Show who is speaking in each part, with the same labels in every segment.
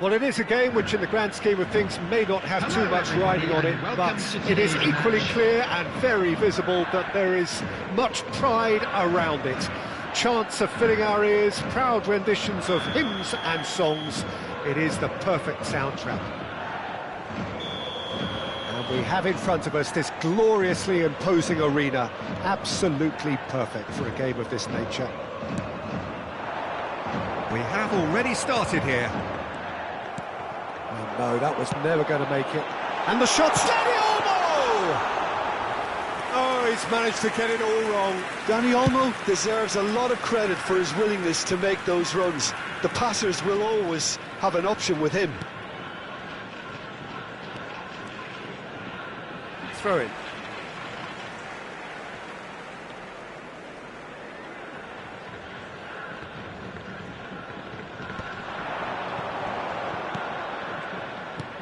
Speaker 1: Well, it is a game which in the grand scheme of things may not have too much riding on it, but it is equally clear and very visible that there is much pride around it. Chants are filling our ears, proud renditions of hymns and songs. It is the perfect soundtrack. And we have in front of us this gloriously imposing arena, absolutely perfect for a game of this nature. We have already started here. Oh no, that was never going to make it. And the shot's Dani Olmo! Oh, he's managed to get it all wrong.
Speaker 2: Dani Olmo deserves a lot of credit for his willingness to make those runs. The passers will always have an option with him.
Speaker 1: Throw it.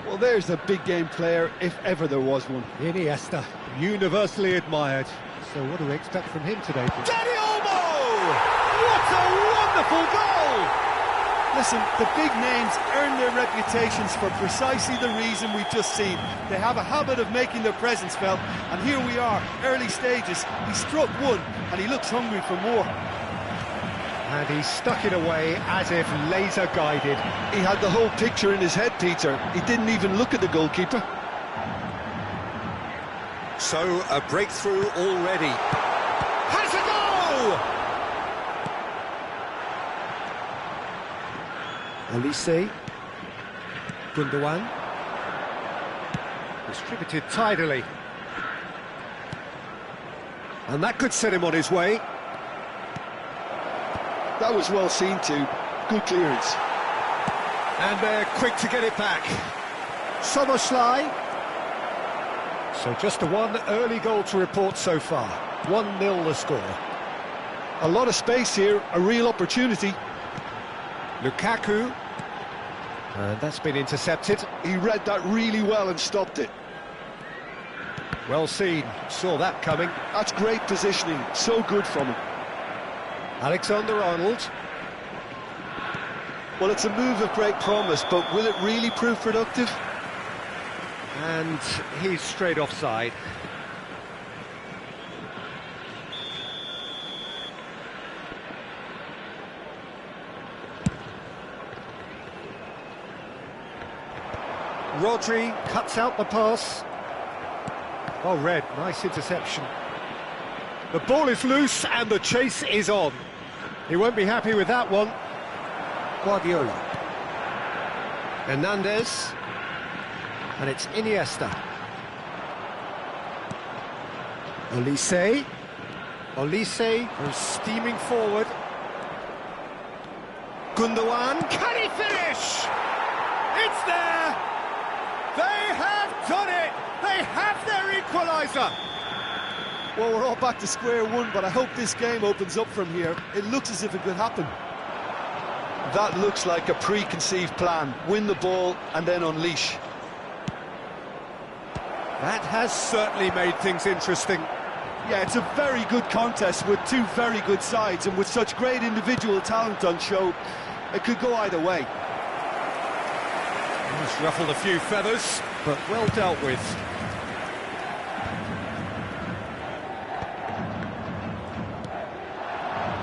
Speaker 2: Well, there's a big game player, if ever there was one.
Speaker 1: Iniesta, universally admired. So what do we expect from him today?
Speaker 2: Dani Olmo! What a wonderful goal! Listen, the big names earn their reputations for precisely the reason we've just seen. They have a habit of making their presence felt, and here we are, early stages. He struck one, and he looks hungry for more.
Speaker 1: And he stuck it away as if laser-guided.
Speaker 2: He had the whole picture in his head, Peter. He didn't even look at the goalkeeper.
Speaker 3: So, a breakthrough already.
Speaker 1: Has a goal! Olise. Gundogan. Distributed tidily. And that could set him on his way.
Speaker 2: That was well seen too. Good clearance.
Speaker 1: And they're quick to get it back. Szoboszlai. So just the one early goal to report so far. 1-0 the score.
Speaker 2: A lot of space here, a real opportunity.
Speaker 1: Lukaku. And that's been intercepted.
Speaker 2: He read that really well and stopped it.
Speaker 1: Well seen. Saw that coming.
Speaker 2: That's great positioning. So good from him.
Speaker 1: Alexander-Arnold.
Speaker 2: Well, it's a move of great promise, but will it really prove productive?
Speaker 1: And he's straight offside. Rodri cuts out the pass. Oh, Red, nice interception. The ball is loose and the chase is on. He won't be happy with that one. Guardiola. Hernandez. And it's Iniesta. Olise. Olise goes steaming forward. Gundogan. Can he finish? It's there! They have done it! They have their equaliser!
Speaker 2: Well, we're all back to square one, but I hope this game opens up from here. It looks as if it could happen. That looks like a preconceived plan. Win the ball and then unleash.
Speaker 1: That has certainly made things interesting.
Speaker 2: Yeah, it's a very good contest with two very good sides, and with such great individual talent on show, it could go either way.
Speaker 1: He's ruffled a few feathers, but well dealt with.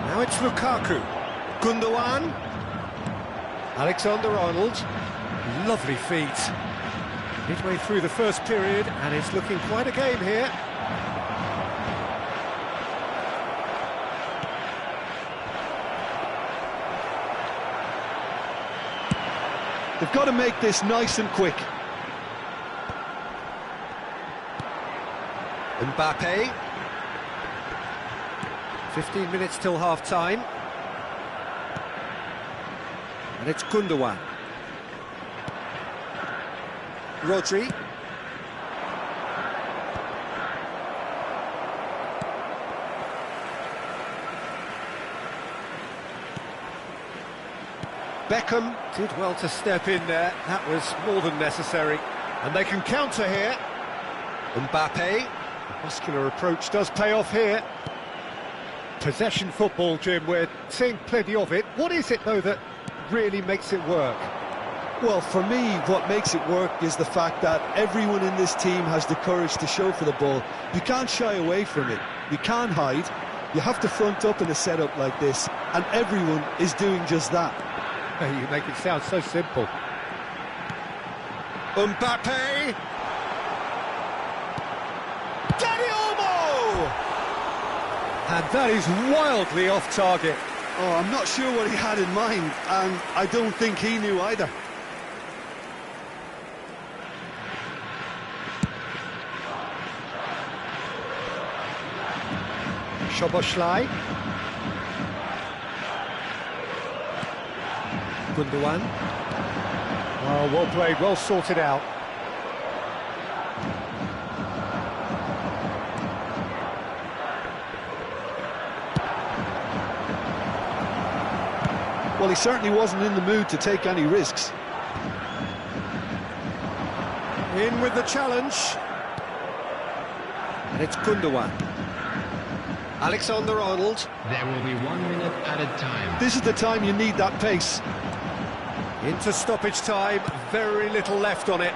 Speaker 1: Now it's Lukaku. Gundogan. Alexander-Arnold. Lovely feet. Midway through the first period, and it's looking quite a game here.
Speaker 2: They've got to make this nice and quick.
Speaker 1: Mbappe. 15 minutes till half-time. And it's Gundogan. Rodri. Beckham did well to step in there. That was more than necessary. And they can counter here. Mbappe. The muscular approach does pay off here. Possession football, Jim, we're seeing plenty of it. What is it, though, that really makes it work?
Speaker 2: Well, for me, what makes it work is the fact that everyone in this team has the courage to show for the ball. You can't shy away from it. You can't hide. You have to front up in a setup like this, and everyone is doing just that.
Speaker 1: You make it sound so simple.
Speaker 3: Mbappe!
Speaker 1: And that is wildly off target.
Speaker 2: Oh, I'm not sure what he had in mind, and I don't think he knew either.
Speaker 1: Szoboszlai. Gundogan. Oh, well played, well sorted out.
Speaker 2: Well, he certainly wasn't in the mood to take any risks.
Speaker 1: In with the challenge. And it's Gundogan. Alexander-Arnold.
Speaker 4: There will be 1 minute added time.
Speaker 2: This is the time you need that pace.
Speaker 1: Into stoppage time, very little left on it.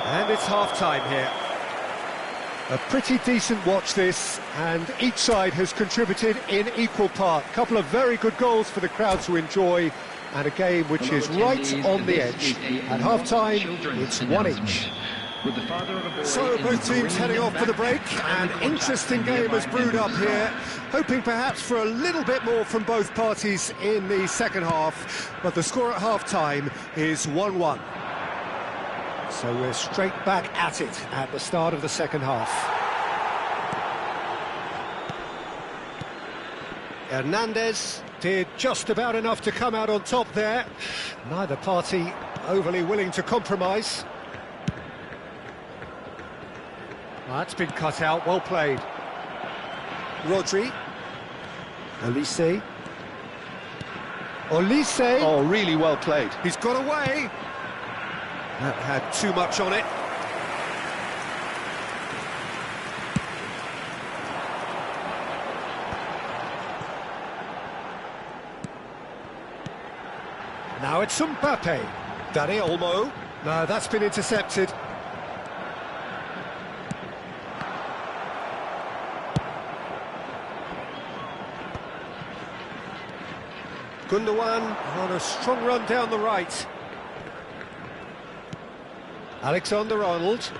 Speaker 1: And it's half-time here. A pretty decent watch this, and each side has contributed in equal part. A couple of very good goals for the crowd to enjoy, and a game which is right on the edge. At half-time, it's one each. So both teams heading off for the break. An interesting game has brewed up here, hoping perhaps for a little bit more from both parties in the second half, but the score at half-time is 1-1. So we're straight back at it at the start of the second half. Hernandez did just about enough to come out on top there. Neither party overly willing to compromise. That's been cut out, well played. Rodri. Olise. Olise.
Speaker 2: Oh, really well played.
Speaker 1: He's got away. That had too much on it. Now it's Mbappe.
Speaker 3: Dani Olmo.
Speaker 1: No, that's been intercepted. Gundogan on a strong run down the right. Alexander-Arnold.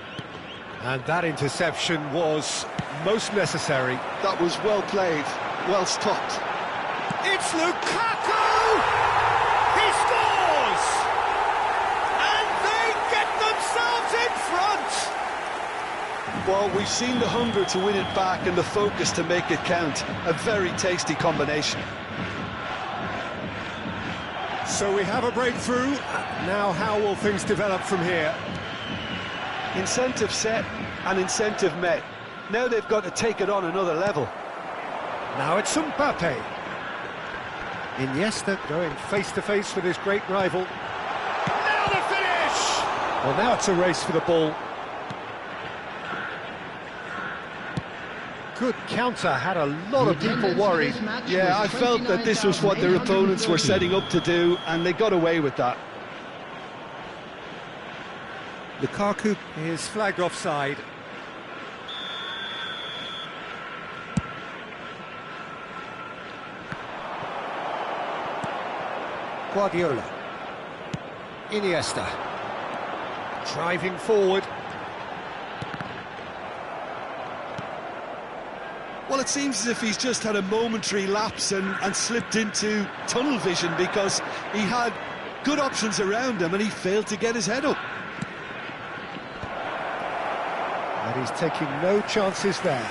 Speaker 1: And that interception was most necessary.
Speaker 2: That was well played, well stopped.
Speaker 1: It's Lukaku! He scores! And they get themselves in front!
Speaker 2: Well, we've seen the hunger to win it back and the focus to make it count. A very tasty combination.
Speaker 1: So we have a breakthrough. Now how will things develop from here?
Speaker 2: Incentive set and incentive met. Now they've got to take it on another level.
Speaker 1: Now it's Mbappe. Iniesta going face-to-face with his great rival. Now the finish! Well, now it's a race for the ball. Good counter, had a lot of people worried.
Speaker 2: Yeah, I felt that this was what their opponents were setting up to do, and they got away with that.
Speaker 1: Lukaku is flagged offside. Guardiola. Iniesta. Driving forward.
Speaker 2: Well, it seems as if he's just had a momentary lapse and slipped into tunnel vision, because he had good options around him and he failed to get his head up.
Speaker 1: And he's taking no chances there.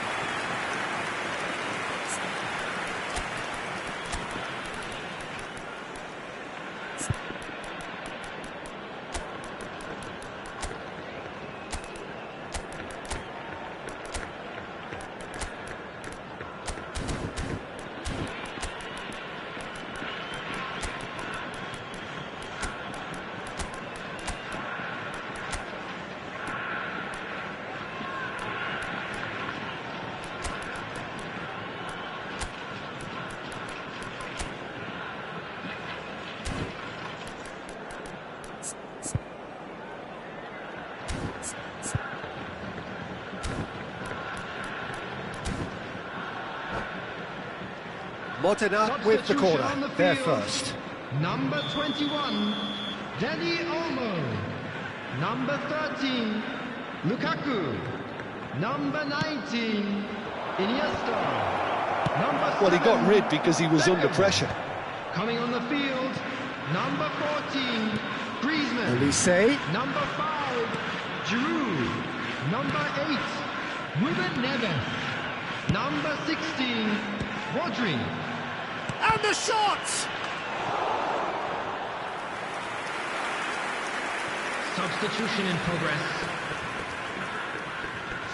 Speaker 1: Modena with the corner, there first.
Speaker 4: Number 21, Dani Olmo. Number 13, Lukaku. Number 19, Iniesta. Number 7,
Speaker 2: Well, he got rid because he was under pressure.
Speaker 4: coming on the field, number 14, Griezmann.
Speaker 1: Olise.
Speaker 4: Number 5, Giroud. Number 8, Ruben Neves. Number 16, Rodri.
Speaker 1: And the shot!
Speaker 4: Substitution in progress.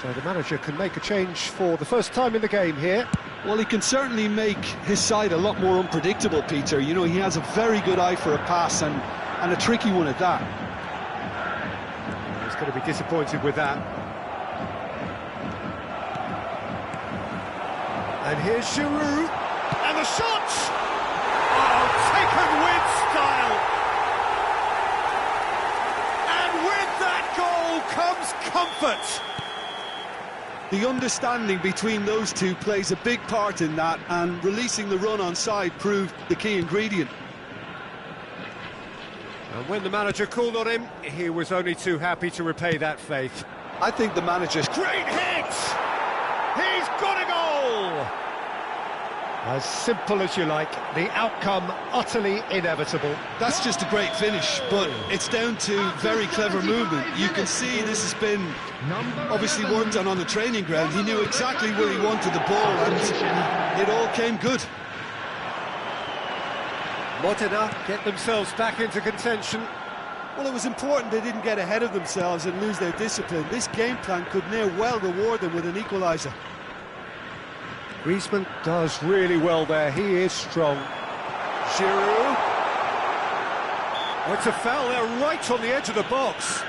Speaker 1: So the manager can make a change for the first time in the game here.
Speaker 2: Well, he can certainly make his side a lot more unpredictable, Peter. You know, he has a very good eye for a pass and a tricky one at that.
Speaker 1: He's going to be disappointed with that. And here's Giroud, and the shot! Oh, taken with style! And with that goal comes comfort!
Speaker 2: The understanding between those two plays a big part in that, and releasing the run on side proved the key ingredient.
Speaker 1: And when the manager called on him, he was only too happy to repay that faith.
Speaker 2: I think the manager's...
Speaker 1: Great hit! He's got a goal! As simple as you like, the outcome utterly inevitable.
Speaker 2: That's just a great finish, but it's down to very clever movement. You can see this has been obviously worked on the training ground. He knew exactly where he wanted the ball, and it all came good.
Speaker 1: Modena get themselves back into contention.
Speaker 2: Well, it was important they didn't get ahead of themselves and lose their discipline. This game plan could now well reward them with an equaliser.
Speaker 1: Griezmann does really well there, he is strong. Giroud. Oh, it's a foul there right on the edge of the box.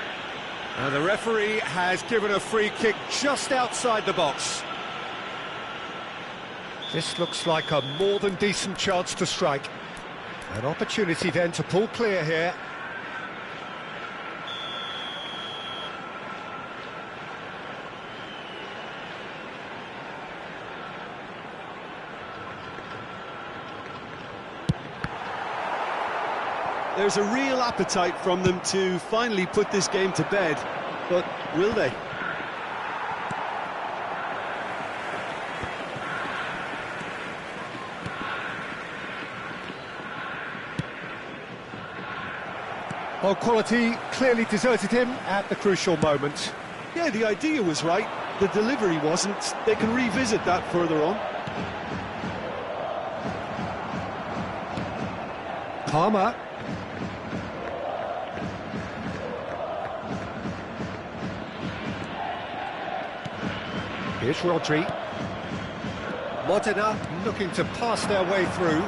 Speaker 1: And the referee has given a free kick just outside the box. This looks like a more than decent chance to strike. An opportunity then to pull clear here.
Speaker 2: There's a real appetite from them to finally put this game to bed, but will they?
Speaker 1: Well, quality clearly deserted him at the crucial moment.
Speaker 2: Yeah, the idea was right, the delivery wasn't. They can revisit that further on.
Speaker 1: Palmer. Here's Rodri. Modena looking to pass their way through.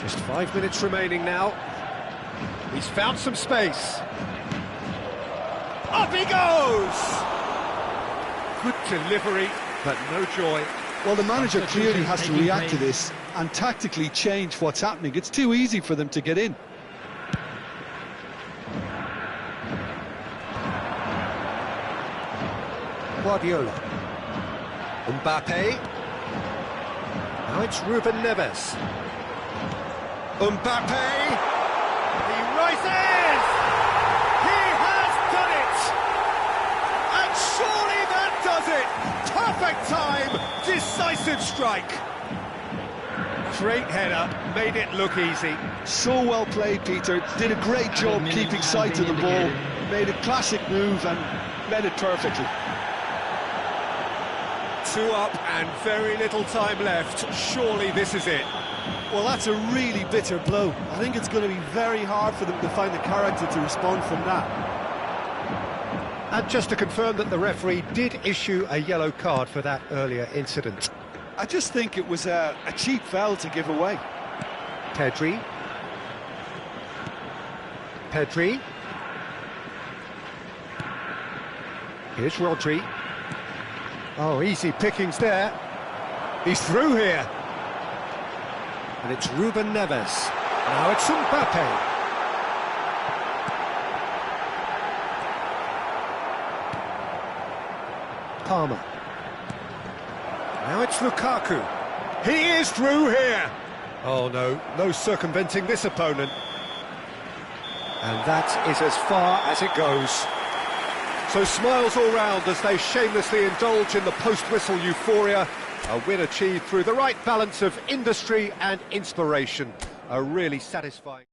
Speaker 1: Just 5 minutes remaining now. He's found some space. Up he goes! Good delivery, but no joy.
Speaker 2: Well, the manager clearly has to react to this and tactically change what's happening. It's too easy for them to get in.
Speaker 1: Guardiola. Mbappe. Now it's Ruben Neves. Mbappe. He rises! He has done it! And surely that does it! Perfect time! Decisive strike! Great header, made it look easy.
Speaker 2: So well played, Peter. Did a great job keeping sight of the ball. Made a classic move and met it perfectly.
Speaker 1: 2 up and very little time left. Surely this is it.
Speaker 2: Well, that's a really bitter blow. I think it's going to be very hard for them to find the character to respond from that.
Speaker 1: And just to confirm that the referee did issue a yellow card for that earlier incident.
Speaker 2: I just think it was a cheap foul to give away.
Speaker 1: Pedri. Pedri. Here's Rodri. Oh, easy pickings there. He's through here. And it's Ruben Neves. Now it's Mbappe. Palmer. Now it's Lukaku. He is through here. Oh no, no circumventing this opponent. And that is as far as it goes. So smiles all round as they shamelessly indulge in the post-whistle euphoria. A win achieved through the right balance of industry and inspiration. A really satisfying...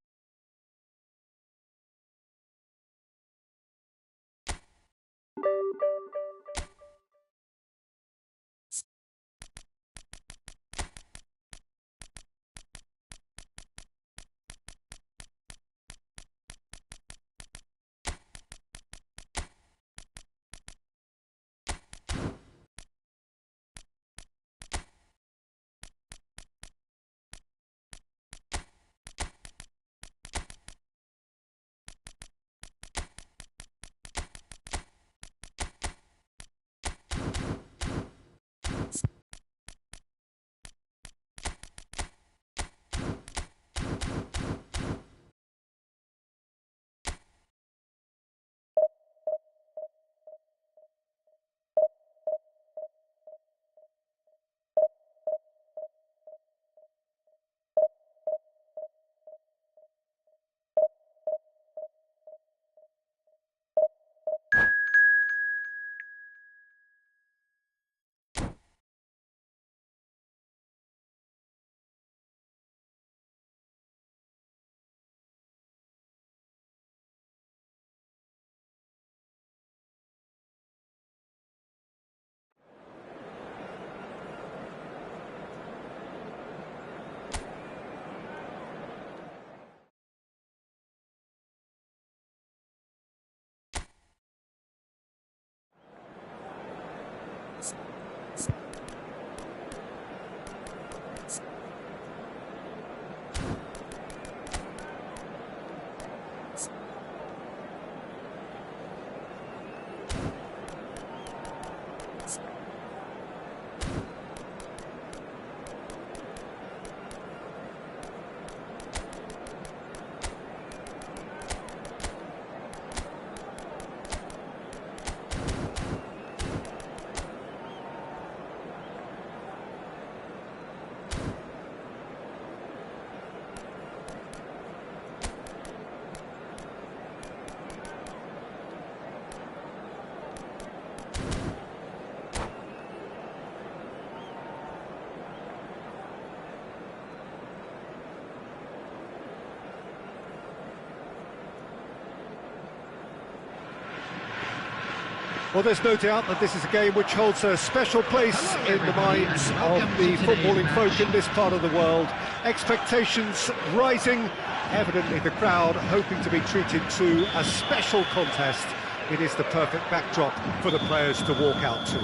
Speaker 1: Well, there's no doubt that this is a game which holds a special place in the minds of the footballing folk in this part of the world. Expectations rising, evidently the crowd hoping to be treated to a special contest. It is the perfect backdrop for the players to walk out to.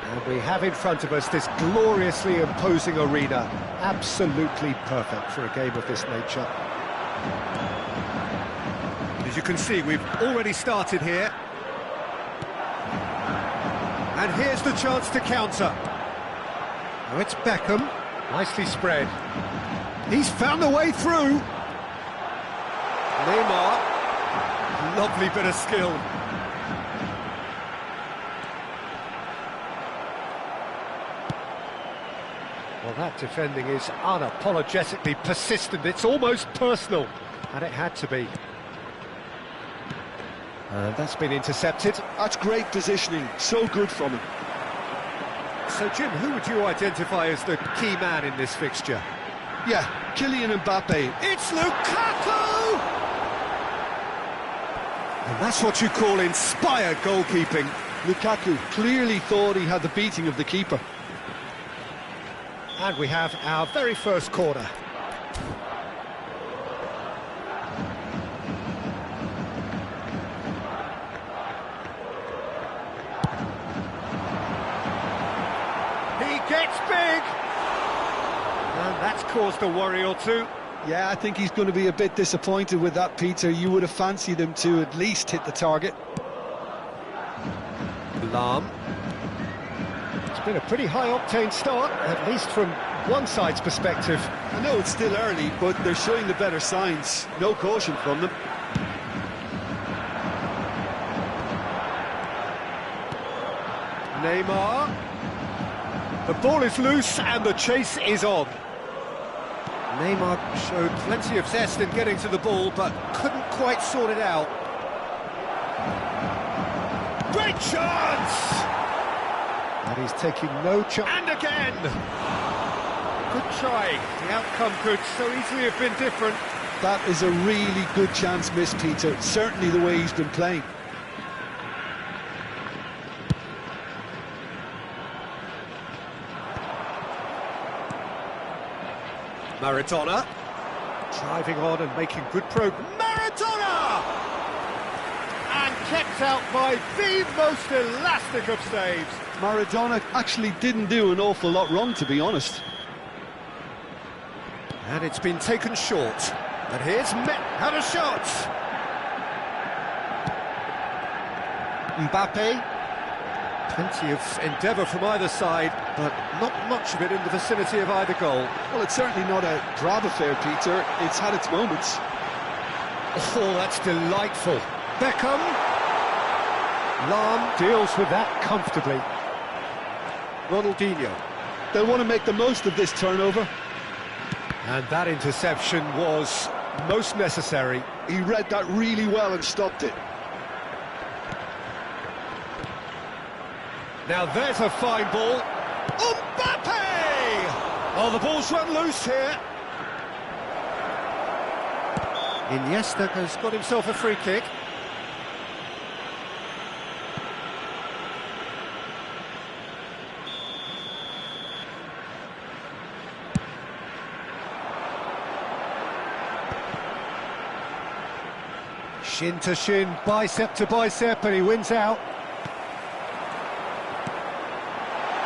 Speaker 1: And we have in front of us this gloriously imposing arena, absolutely perfect for a game of this nature. As you can see, we've already started here. And here's the chance to counter. Now it's Beckham, nicely spread. He's found a way through. Neymar, lovely bit of skill. Well, that defending is unapologetically persistent. It's almost personal, and it had to be. And that's been intercepted.
Speaker 2: That's great positioning, so good from him.
Speaker 1: So, Jim, who would you identify as the key man in this fixture?
Speaker 2: Yeah, Kylian Mbappe.
Speaker 1: It's Lukaku! And that's what you call inspired goalkeeping.
Speaker 2: Lukaku clearly thought he had the beating of the keeper.
Speaker 1: And we have our very first corner. Gets big, and that's caused a worry or two.
Speaker 2: Yeah, I think he's going to be a bit disappointed with that, Peter. You would have fancied him to at least hit the target.
Speaker 1: Lahm. It's been a pretty high-octane start, at least from one side's perspective.
Speaker 2: I know it's still early, but they're showing the better signs. No caution from them.
Speaker 1: Neymar. The ball is loose and the chase is on. Neymar showed plenty of zest in getting to the ball, but couldn't quite sort it out. Great chance! And he's taking no chance. And again! Good try. The outcome could so easily have been different.
Speaker 2: That is a really good chance missed, Peter. Certainly the way he's been playing.
Speaker 1: Maradona. Driving on and making good progress. Maradona! And kept out by the most elastic of saves.
Speaker 2: Maradona actually didn't do an awful lot wrong, to be honest.
Speaker 1: And it's been taken short. And here's had a shot. Mbappe. Plenty of endeavour from either side, but not much of it in the vicinity of either goal.
Speaker 2: Well, it's certainly not a drab affair, Peter. It's had its moments.
Speaker 1: Oh, that's delightful. Beckham. Lahm deals with that comfortably. Ronaldinho.
Speaker 2: They'll want to make the most of this turnover.
Speaker 1: And that interception was most necessary.
Speaker 2: He read that really well and stopped it.
Speaker 1: Now there's a fine ball. Mbappe! Oh, the ball's run loose here. Iniesta has got himself a free kick. Shin to shin, bicep to bicep, and he wins out.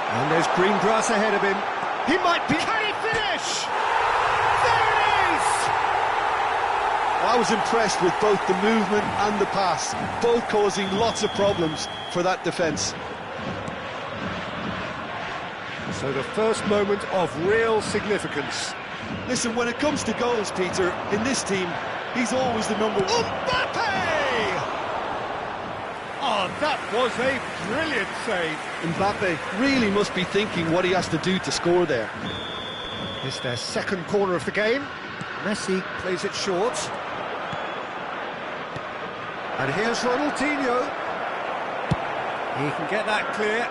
Speaker 1: And there's green grass ahead of him. He might be... Can he finish? There it is!
Speaker 2: I was impressed with both the movement and the pass, both causing lots of problems for that defence.
Speaker 1: So the first moment of real significance.
Speaker 2: Listen, when it comes to goals, Peter, in this team, he's always the number one.
Speaker 1: Mbappe! Oh, that was a brilliant save.
Speaker 2: Mbappe really must be thinking what he has to do to score there.
Speaker 1: It's their second corner of the game. Messi plays it short. And here's Ronaldinho. He can get that clear.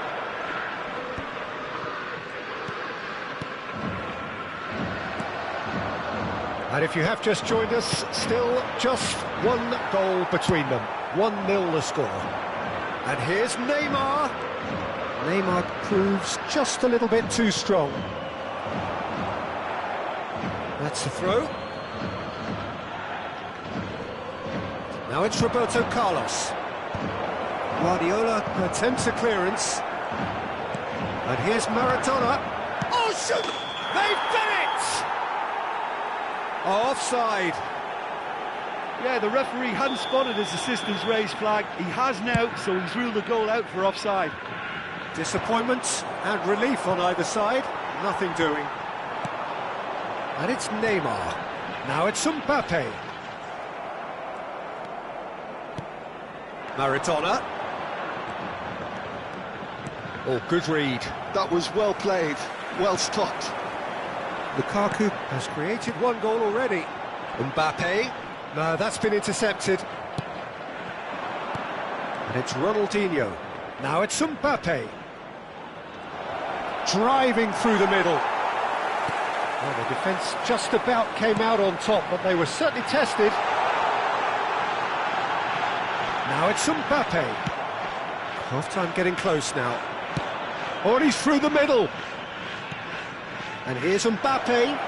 Speaker 1: And if you have just joined us, still just one goal between them. 1-0 the score. And here's Neymar. Neymar proves just a little bit too strong. That's the throw. Now it's Roberto Carlos. Guardiola attempts a clearance. And here's Maradona. Oh, shoot! They've done it! Offside.
Speaker 2: Yeah, the referee hadn't spotted his assistant's raised flag. He has now, so he's ruled the goal out for offside.
Speaker 1: Disappointment and relief on either side. Nothing doing. And it's Neymar. Now it's Mbappe. Maradona. Oh, good read.
Speaker 2: That was well played, well stopped.
Speaker 1: Lukaku has created one goal already. Mbappe. No, that's been intercepted. And it's Ronaldinho. Now it's Mbappe. Driving through the middle. Well, the defence just about came out on top, but they were certainly tested. Now it's Mbappe. Half-time getting close now. Oh, and he's through the middle. And here's Mbappe.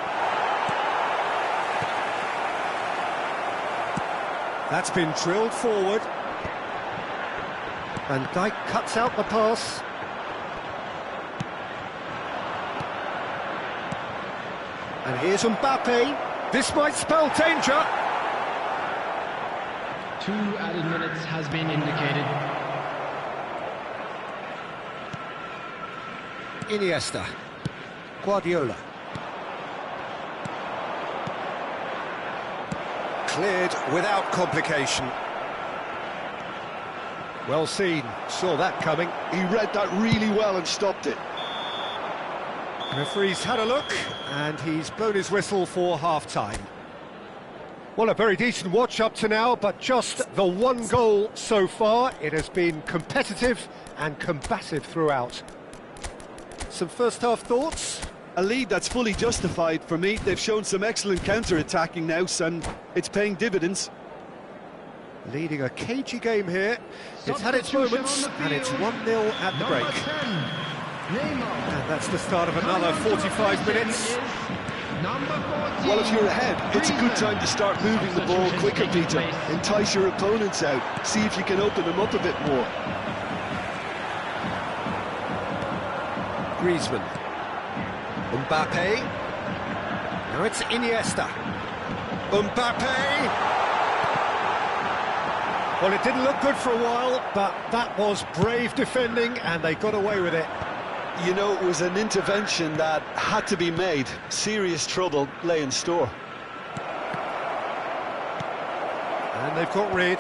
Speaker 1: That's been drilled forward. Van Dijk cuts out the pass. And here's Mbappe. This might spell danger.
Speaker 4: 2 added minutes has been indicated.
Speaker 1: Iniesta. Guardiola. Cleared without complication. Well seen, saw that coming.
Speaker 2: He read that really well and stopped it.
Speaker 1: Referee's had a look, and he's blown his whistle for half-time. Well, a very decent watch up to now, but just the one goal so far. It has been competitive and combative throughout. Some first-half thoughts?
Speaker 2: A lead that's fully justified for me. They've shown some excellent counter-attacking now, and it's paying dividends.
Speaker 1: Leading a cagey game here. It's had its moments, and it's 1-0 at the break. And that's the start of another 45 minutes.
Speaker 2: Well, if you're ahead, it's a good time to start moving the ball quicker, Peter. Entice your opponents out. See if you can open them up a bit more.
Speaker 1: Griezmann. Mbappe. Now it's Iniesta. Mbappe. Well, it didn't look good for a while, but that was brave defending, and they got away with it.
Speaker 2: You know, it was an intervention that had to be made. Serious trouble lay in store.
Speaker 1: And they've got rid.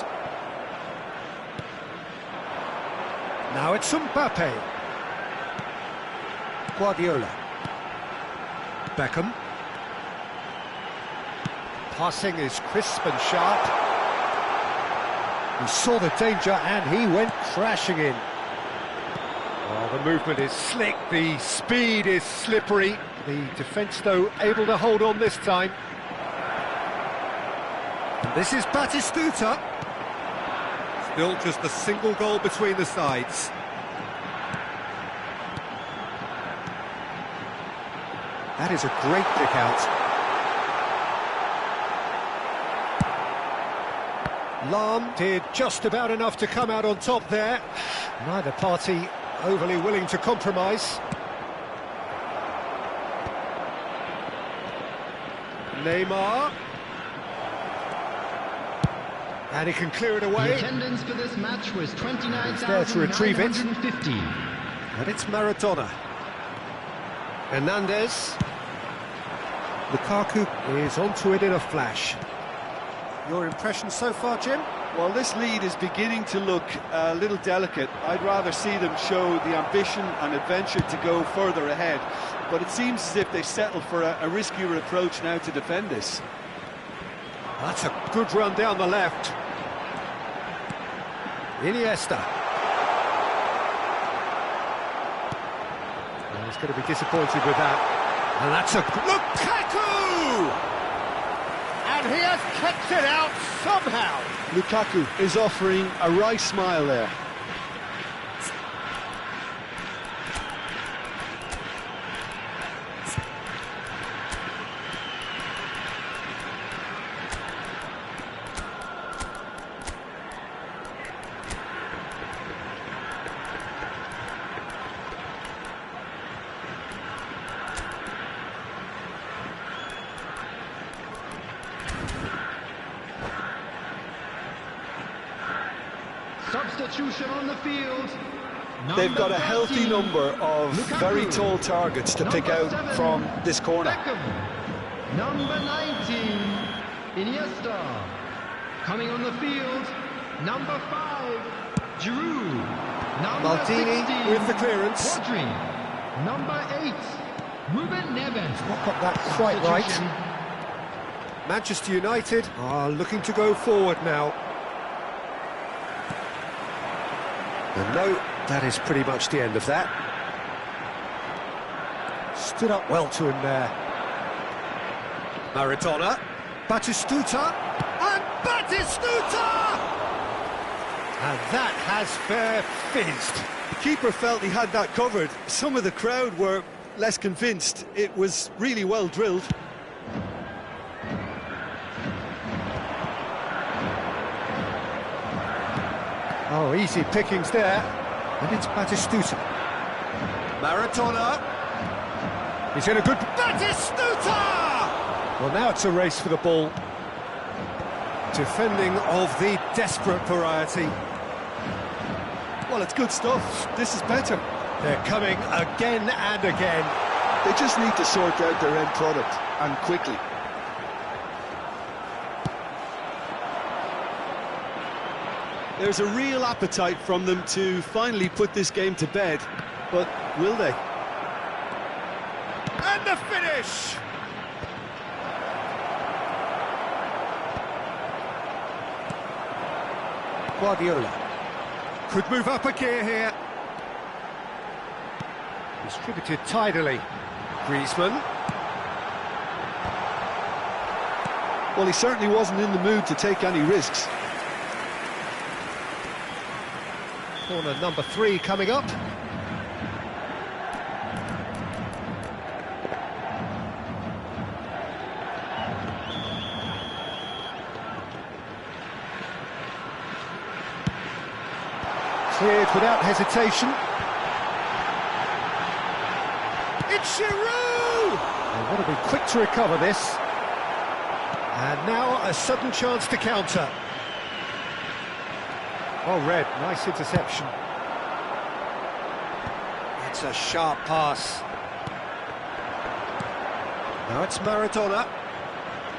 Speaker 1: Now it's Mbappe. Guardiola. Beckham. Passing is crisp and sharp. He saw the danger and he went crashing in. Oh, the movement is slick, the speed is slippery. The defence, though, able to hold on this time. And this is Batistuta. Still just a single goal between the sides. That is a great pick out. Lam did just about enough to come out on top there. Neither party overly willing to compromise. Neymar. And he can clear it away.
Speaker 4: The attendance for this match was 29,950.
Speaker 1: He's there to retrieve it. And it's Maradona. Hernandez. Lukaku is onto it in a flash. Your impression so far, Jim?
Speaker 2: Well, this lead is beginning to look a little delicate. I'd rather see them show the ambition and adventure to go further ahead. But it seems as if they settle for a riskier approach now to defend this.
Speaker 1: That's a good run down the left. Iniesta. Well, he's going to be disappointed with that. And that's a... Lukaku! And he has kept it out somehow.
Speaker 2: Lukaku is offering a wry smile there.
Speaker 4: Substitution on the field.
Speaker 2: They've got a healthy number of very tall targets to pick out from this corner.
Speaker 4: Beckham. Number 19, Iniesta. Coming on the field, number 5, Giroud. Number
Speaker 1: Maldini
Speaker 4: 16,
Speaker 1: with the clearance.
Speaker 4: Rodri. Number 8, Ruben Neves.
Speaker 1: Not got that quite right. Manchester United are looking to go forward now. And no, that is pretty much the end of that. Stood up well to him there. Maradona, Batistuta, and Batistuta! And that has fair fizzed.
Speaker 2: The keeper felt he had that covered. Some of the crowd were less convinced. It was really well drilled.
Speaker 1: Oh, easy pickings there. And it's Batistuta. Maradona. He's in a good... Batistuta! Well, now it's a race for the ball. Defending of the desperate variety.
Speaker 2: Well, it's good stuff. This is better.
Speaker 1: They're coming again and again.
Speaker 2: They just need to sort out their end product, and quickly. There's a real appetite from them to finally put this game to bed, but will they?
Speaker 1: And the finish! Guardiola could move up a gear here. Distributed tidily. Griezmann.
Speaker 2: Well, he certainly wasn't in the mood to take any risks.
Speaker 1: Corner number 3 coming up. Cleared without hesitation. It's Giroud! They want to be quick to recover this. And now a sudden chance to counter. Well read, nice interception. It's a sharp pass. Now it's Maradona.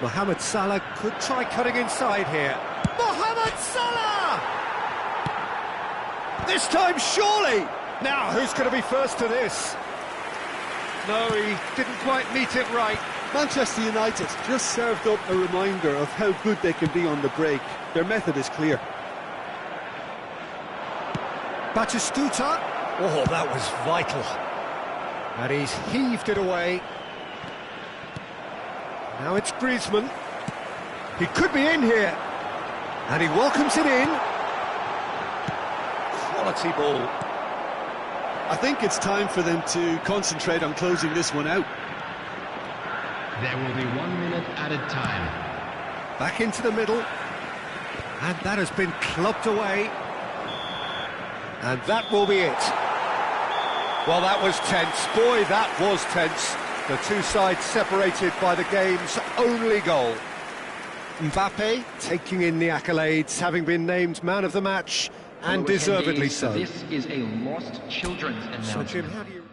Speaker 1: Mohamed Salah could try cutting inside here. Mohamed Salah! This time, surely! Now, who's going to be first to this? No, he didn't quite meet it right.
Speaker 2: Manchester United just served up a reminder of how good they can be on the break. Their method is clear.
Speaker 1: Batistuta. Oh, that was vital. And he's heaved it away. Now it's Griezmann. He could be in here. And he welcomes it in. Quality ball.
Speaker 2: I think it's time for them to concentrate on closing this one out.
Speaker 4: There will be 1 minute added time.
Speaker 1: Back into the middle. And that has been clubbed away. And that will be it. Well, that was tense. Boy, that was tense. The two sides separated by the game's only goal. Mbappe taking in the accolades, having been named man of the match, and deservedly so.
Speaker 4: This is a lost children's announcement.
Speaker 1: So, Jim, how do you...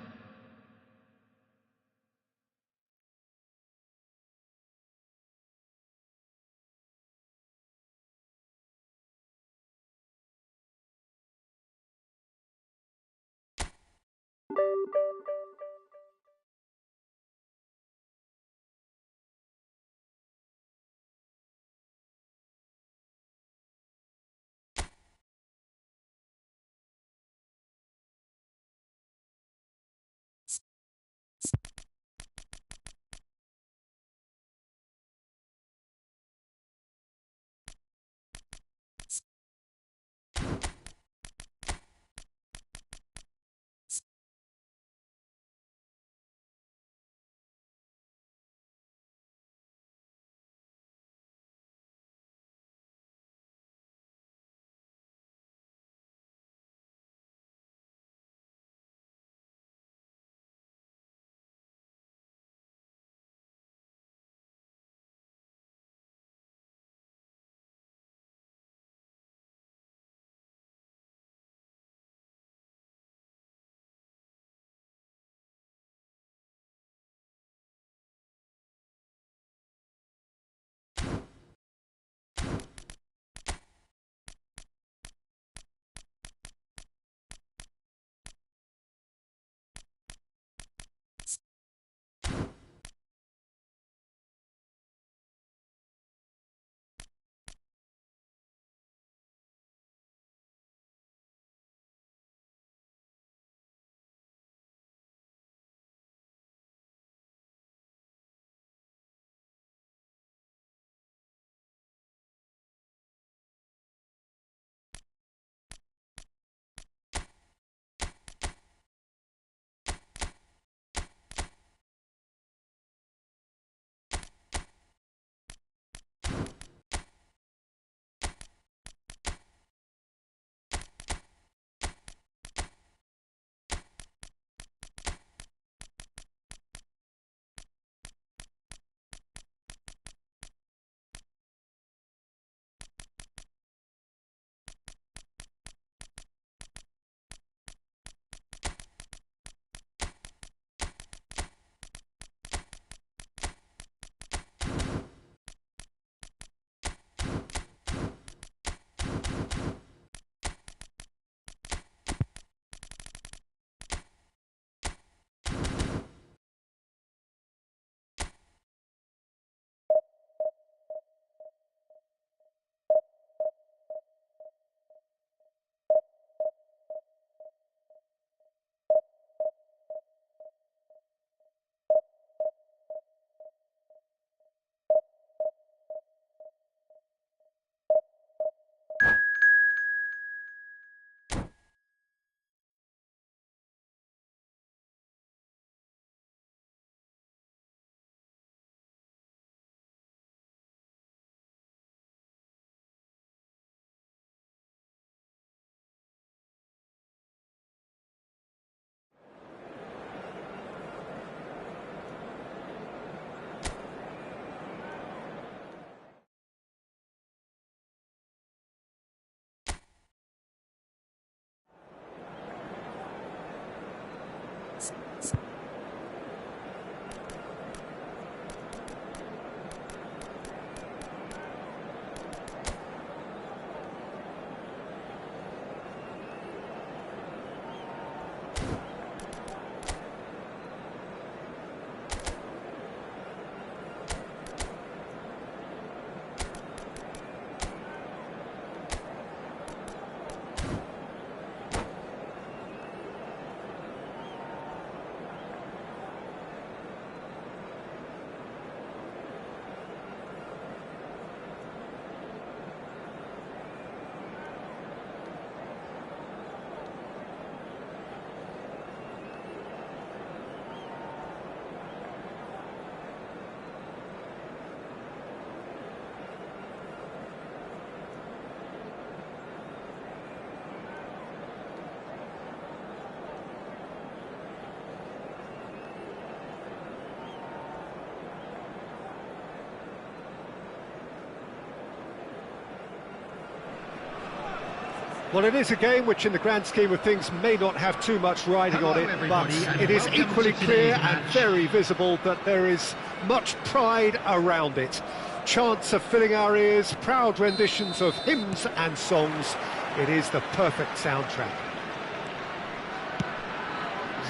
Speaker 1: Well, it is a game which in the grand scheme of things may not have too much riding on it, but it is equally clear and very visible that there is much pride around it. Chants are filling our ears, proud renditions of hymns and songs. It is the perfect soundtrack.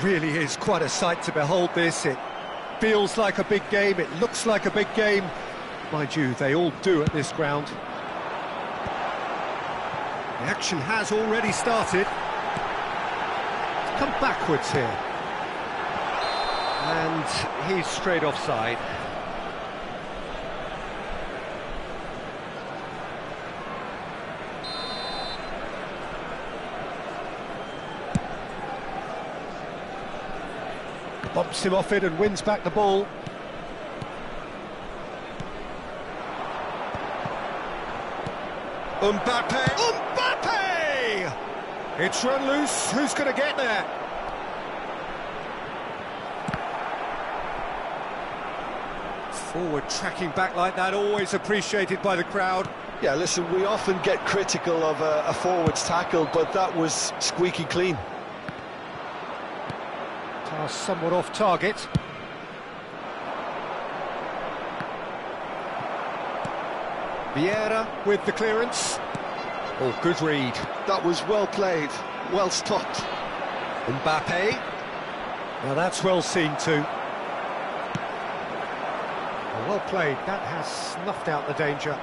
Speaker 1: Really is quite a sight to behold this. It feels like a big game, it looks like a big game. Mind you, they all do at this ground. The action has already started. Come backwards here. And he's straight offside. Bumps him off it and wins back the ball. Mbappe! It's run loose, who's going to get there? Forward tracking back like that, always appreciated by the crowd.
Speaker 2: Yeah, listen, we often get critical of a forward's tackle, but that was squeaky clean.
Speaker 1: Pass somewhat off target. Vieira with the clearance. Oh, good read.
Speaker 2: That was well played, well stopped.
Speaker 1: Mbappe. Now that's well seen too. Well played, that has snuffed out the danger.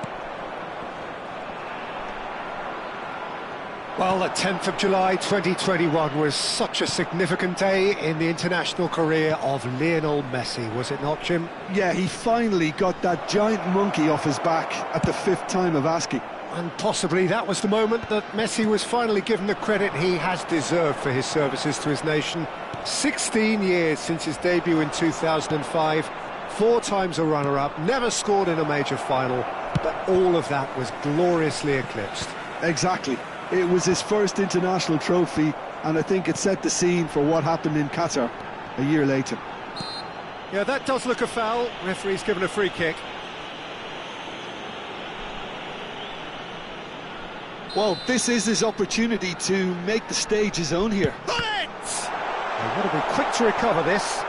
Speaker 1: Well, the 10th of July 2021 was such a significant day in the international career of Lionel Messi, was it not, Jim?
Speaker 2: Yeah, he finally got that giant monkey off his back at the 5th time of asking.
Speaker 1: And possibly that was the moment that Messi was finally given the credit he has deserved for his services to his nation. 16 years since his debut in 2005, 4 times a runner-up, never scored in a major final, but all of that was gloriously eclipsed.
Speaker 2: Exactly. It was his first international trophy, and I think it set the scene for what happened in Qatar a year later.
Speaker 1: Yeah, that does look a foul. Referee's given a free kick.
Speaker 2: Well, this is his opportunity to make the stage his own here.
Speaker 1: Bullet! They've got to be quick to recover this.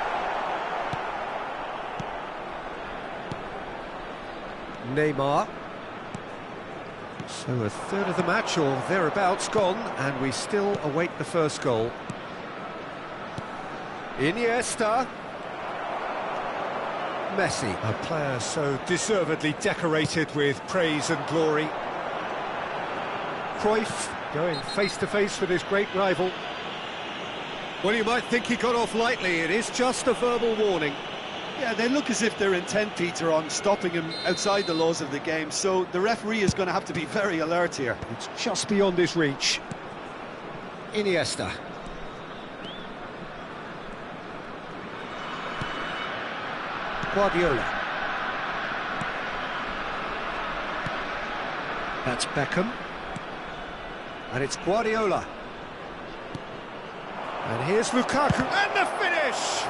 Speaker 1: Neymar. So a third of the match or thereabouts gone, and we still await the first goal. Iniesta. Messi, a player so deservedly decorated with praise and glory. Cruyff going face-to-face with his great rival. Well, you might think he got off lightly. It is just a verbal warning.
Speaker 2: Yeah, they look as if they're intent, Peter, on stopping him outside the laws of the game, so the referee is going to have to be very alert here.
Speaker 1: It's just beyond his reach. Iniesta. Guardiola. That's Beckham. And it's Guardiola. And here's Lukaku, and the finish!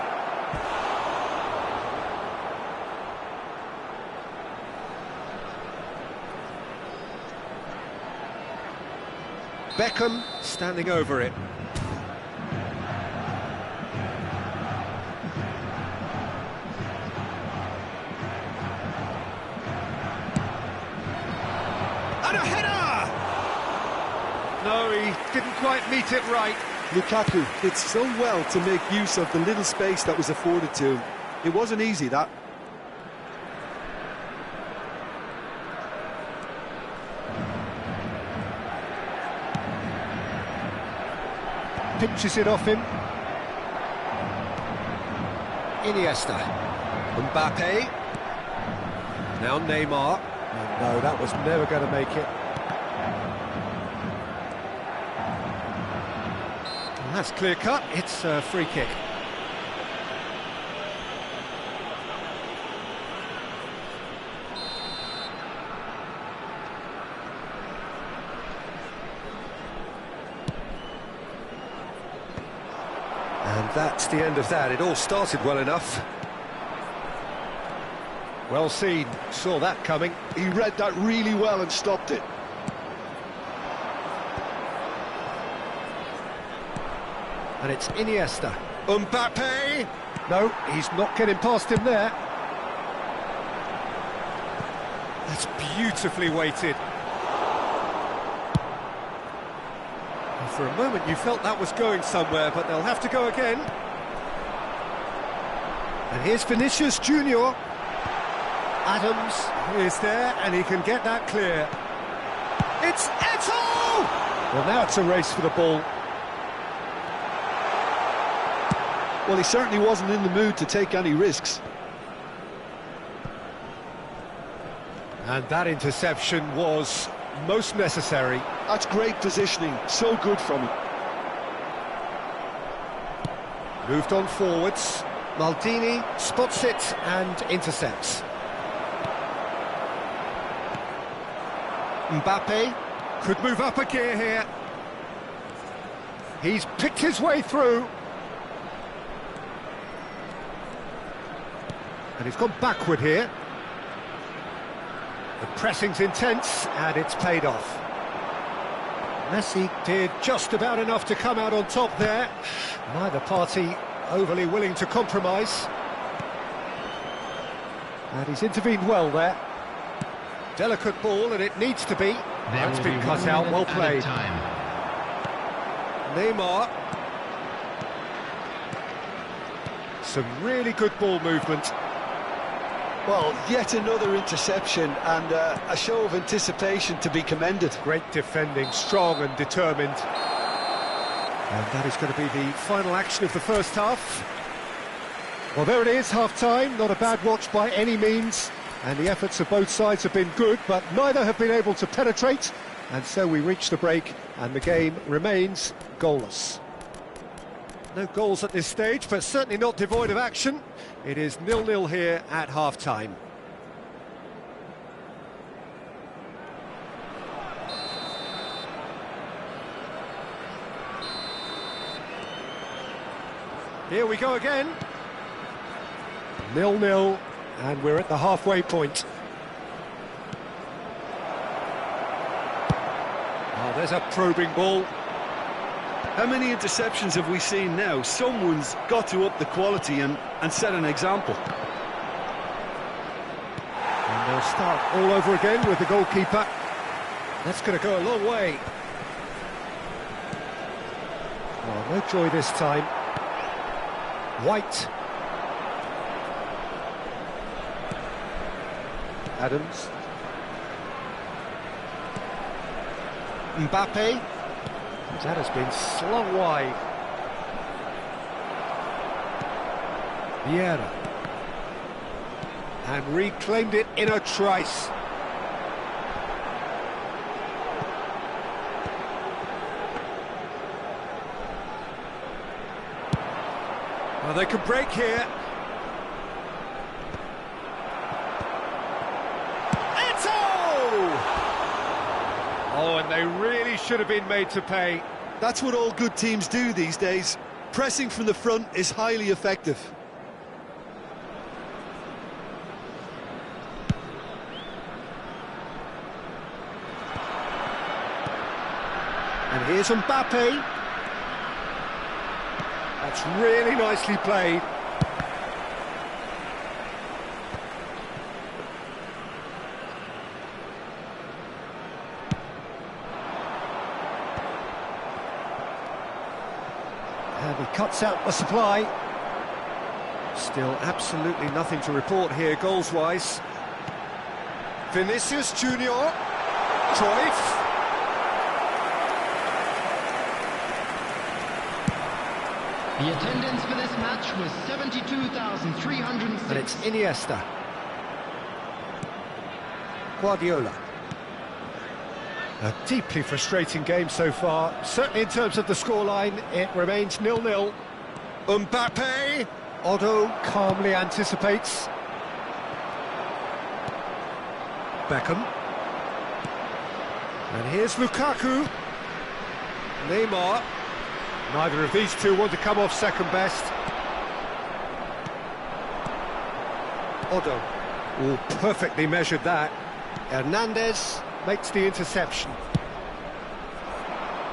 Speaker 1: Beckham standing over it. And a header! No, he didn't quite meet it right.
Speaker 2: Lukaku did so well to make use of the little space that was afforded to him. It wasn't easy, that.
Speaker 1: Pinches it off him. Iniesta. Mbappe. Now Neymar. And no, that was never going to make it. And that's clear cut. It's a free kick. And that's the end of that. It all started well enough. Well seen, saw that coming.
Speaker 2: He read that really well and stopped it.
Speaker 1: And it's Iniesta.
Speaker 3: Mbappe.
Speaker 1: No, he's not getting past him there. That's beautifully weighted. And for a moment you felt that was going somewhere, but they'll have to go again. And here's Vinicius Junior. Adams is there, and he can get that clear. It's Eto'o! Well, now it's a race for the ball.
Speaker 2: Well, he certainly wasn't in the mood to take any risks.
Speaker 1: And that interception was most necessary.
Speaker 2: That's great positioning, so good from him.
Speaker 1: Moved on forwards. Maldini spots it and intercepts. Mbappe could move up a gear here. He's picked his way through. And he's gone backward here. The pressing's intense, and it's paid off. Messi did just about enough to come out on top there. Neither party overly willing to compromise. And he's intervened well there. Delicate ball, and it needs to be. That's been cut out, well played. Neymar. Some really good ball movement.
Speaker 2: Well, yet another interception, and a show of anticipation to be commended.
Speaker 1: Great defending, strong and determined. And that is going to be the final action of the first half. Well, there it is, half-time. Not a bad watch by any means. And the efforts of both sides have been good, but neither have been able to penetrate. And so we reach the break, and the game remains goalless. No goals at this stage, but certainly not devoid of action. It is 0-0 here at half-time. Here we go again. 0-0, and we're at the halfway point. Oh, there's a probing ball.
Speaker 2: How many interceptions have we seen now? Someone's got to up the quality and set an example.
Speaker 1: And they'll start all over again with the goalkeeper. That's going to go a long way. Oh, no joy this time. White. Adams. Mbappe. That has been slung wide. Vieira. And reclaimed it in a trice. Well, they could break here. Oh, and they really should have been made to pay.
Speaker 2: That's what all good teams do these days. Pressing from the front is highly effective.
Speaker 1: And here's Mbappe. That's really nicely played. And he cuts out the supply. Still absolutely nothing to report here goals-wise. Vinicius Junior. Cruyff.
Speaker 4: The attendance for this match was 72,306.
Speaker 1: And it's Iniesta. Guardiola. A deeply frustrating game so far. Certainly in terms of the scoreline, it remains 0-0.
Speaker 3: Mbappe.
Speaker 1: Otto calmly anticipates. Beckham. And here's Lukaku. Neymar. Neither of these two want to come off second best. Otto. Oh, perfectly measured that. Hernandez makes the interception.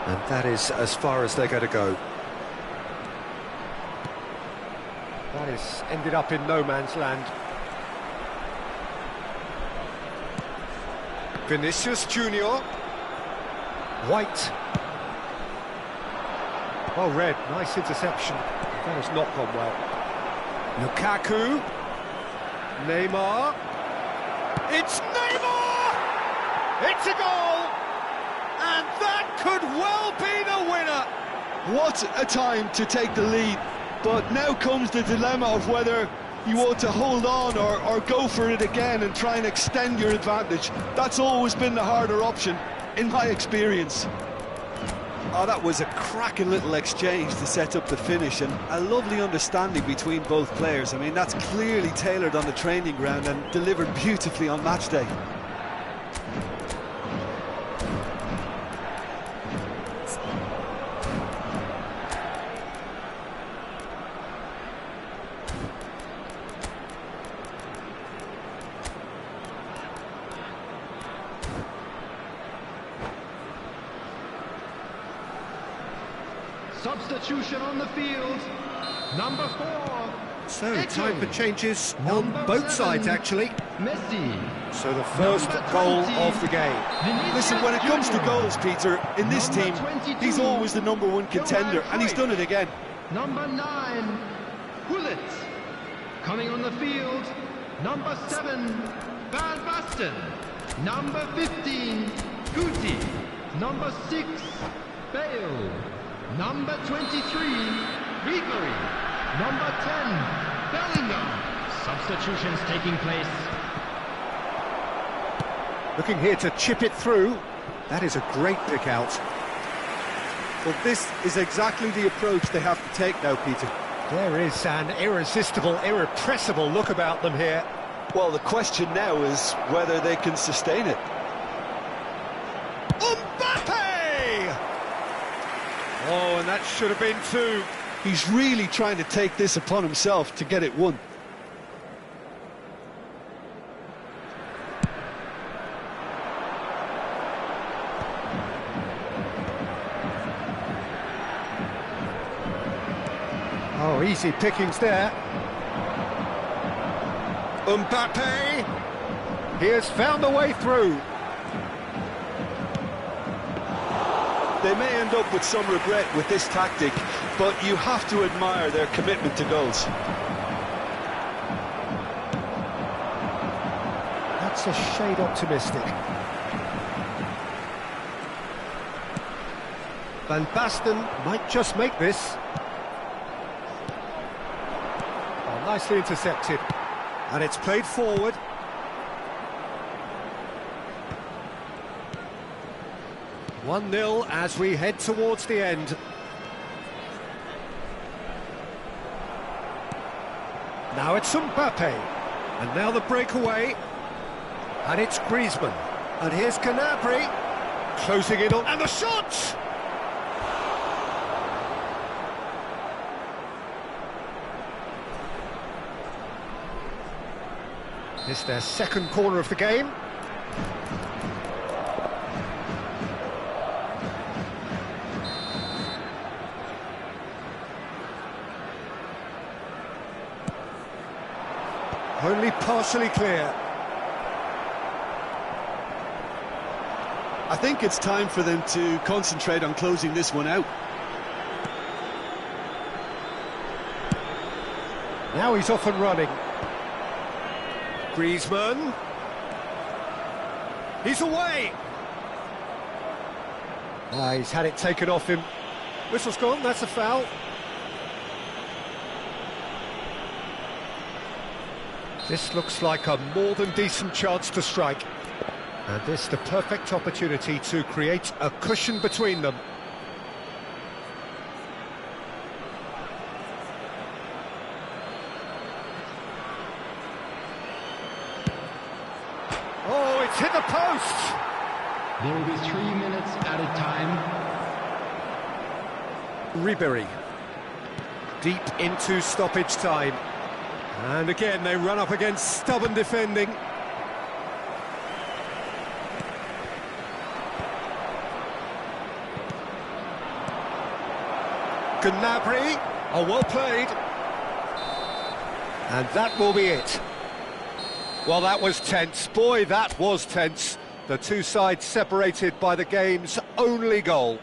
Speaker 1: And that is as far as they're going to go. It's ended up in no man's land. Vinicius Junior. White. Well read, nice interception. That has not gone well. Lukaku. Neymar. It's Neymar! It's a goal! And that could well be the winner!
Speaker 2: What a time to take the lead. But now comes the dilemma of whether you ought to hold on or go for it again and try and extend your advantage. That's always been the harder option, in my experience. Oh, that was a cracking little exchange to set up the finish, and a lovely understanding between both players. I mean, that's clearly tailored on the training ground and delivered beautifully on match day.
Speaker 4: Substitution on the field, number 4.
Speaker 1: So, time for changes on both sides, actually.
Speaker 4: Messi.
Speaker 1: So, the first goal of the game.
Speaker 2: Listen, when it comes to goals, Peter, in this team, he's always the #1 contender, and he's done it again.
Speaker 4: Number 9, Gullit. Coming on the field, number 7, Van Basten. Number 15, Guti. Number 6, Bale. Number 23, Ribery. Number 10, Bellingham. Substitutions taking place.
Speaker 1: Looking here to chip it through. That is a great pick out.
Speaker 2: Well, this is exactly the approach they have to take now, Peter.
Speaker 1: There is an irresistible, irrepressible look about them here.
Speaker 2: Well, the question now is whether they can sustain it.
Speaker 1: Mbappe! Oh, and that should have been two.
Speaker 2: He's really trying to take this upon himself to get it won.
Speaker 1: Oh, easy pickings there.
Speaker 3: Mbappe!
Speaker 1: He has found a way through.
Speaker 2: They may end up with some regret with this tactic, but you have to admire their commitment to goals.
Speaker 1: That's a shade optimistic. Van Basten might just make this. Oh, nicely intercepted. And it's played forward. One-nil as we head towards the end. Now it's Mbappe. And now the breakaway. And it's Griezmann. And here's Gnabry. Closing in on... And the shot! It's their second corner of the game. Only partially clear.
Speaker 2: I think it's time for them to concentrate on closing this one out.
Speaker 1: Now he's off and running. Griezmann. He's away. He's had it taken off him. Whistle's gone, that's a foul. This looks like a more than decent chance to strike. And this the perfect opportunity to create a cushion between them. Oh, it's hit the post!
Speaker 4: There will be 3 minutes added time.
Speaker 1: Ribery. Deep into stoppage time. And again, they run up against stubborn defending. Gnabry. Oh, well played. And that will be it. Well, that was tense. Boy, that was tense. The two sides separated by the game's only goal.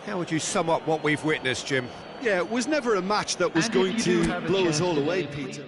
Speaker 1: How would you sum up what we've witnessed, Jim?
Speaker 2: Yeah, it was never a match that was
Speaker 4: And
Speaker 2: going
Speaker 4: if you do
Speaker 2: to
Speaker 4: have a
Speaker 2: blow us
Speaker 4: chance
Speaker 2: all away,
Speaker 4: today,
Speaker 2: Peter.